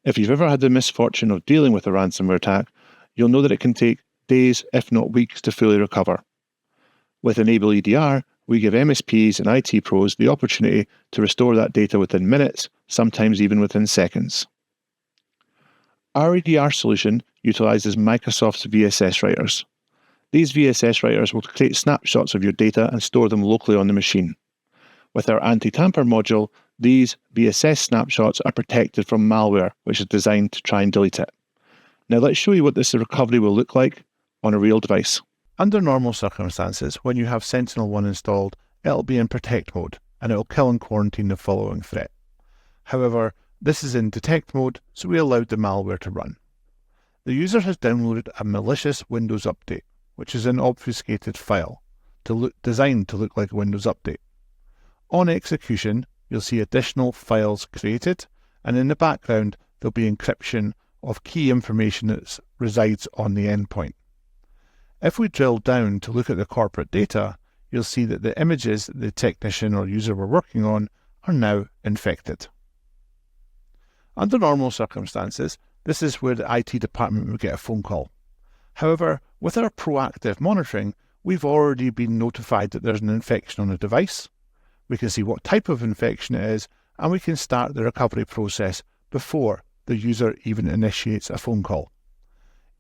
If you've ever had the misfortune of dealing with a ransomware attack, you'll know that it can take days, if not weeks, to fully recover. With N-able EDR, we give MSPs and IT pros the opportunity to restore that data within minutes, sometimes even within seconds. Our EDR solution utilizes Microsoft's VSS writers. These VSS writers will create snapshots of your data and store them locally on the machine. With our anti-tamper module, these VSS snapshots are protected from malware, which is designed to try and delete it. Now let's show you what this recovery will look like on a real device. Under normal circumstances, when you have Sentinel-1 installed, it'll be in protect mode, and it'll kill and quarantine the following threat. However, this is in detect mode, so we allowed the malware to run. The user has downloaded a malicious Windows update, which is an obfuscated file, designed to look like a Windows update. On execution, you'll see additional files created, and in the background, there'll be encryption of key information that resides on the endpoint. If we drill down to look at the corporate data, you'll see that the images that the technician or user were working on are now infected. Under normal circumstances, this is where the IT department would get a phone call. However, with our proactive monitoring, we've already been notified that there's an infection on a device. We can see what type of infection it is, and we can start the recovery process before the user even initiates a phone call.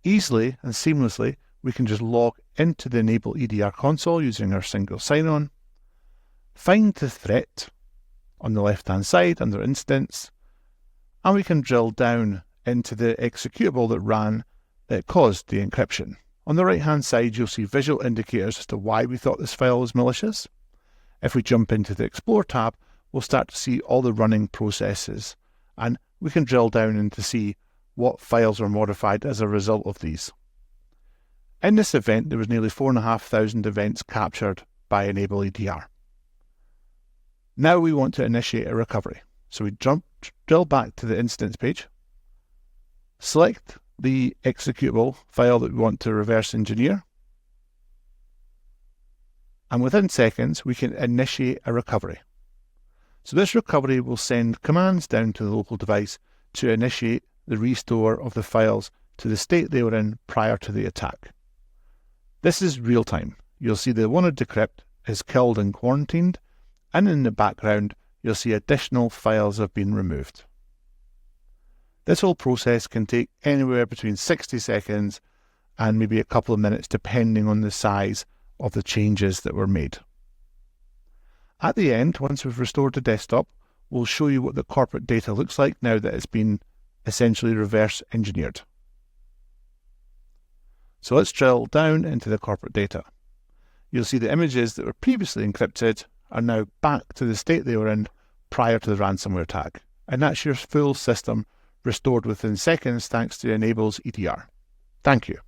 Easily and seamlessly, we can just log into the N-able EDR console using our single sign-on, find the threat on the left-hand side under Instance, and we can drill down into the executable that caused the encryption. On the right-hand side, you'll see visual indicators as to why we thought this file was malicious. If we jump into the Explore tab, we'll start to see all the running processes, and we can drill down in to see what files were modified as a result of these. In this event, there was nearly 4,500 events captured by N-able EDR. Now we want to initiate a recovery. So we drill back to the instance page, select the executable file that we want to reverse engineer, and within seconds we can initiate a recovery. So this recovery will send commands down to the local device to initiate the restore of the files to the state they were in prior to the attack. This is real time. You'll see the wanted decrypt is killed and quarantined, and in the background you'll see additional files have been removed. This whole process can take anywhere between 60 seconds and maybe a couple of minutes depending on the size of the changes that were made. At the end, once we've restored the desktop, we'll show you what the corporate data looks like now that it's been essentially reverse engineered. So let's drill down into the corporate data. You'll see the images that were previously encrypted are now back to the state they were in prior to the ransomware attack. And that's your full system restored within seconds thanks to N-able's EDR. Thank you.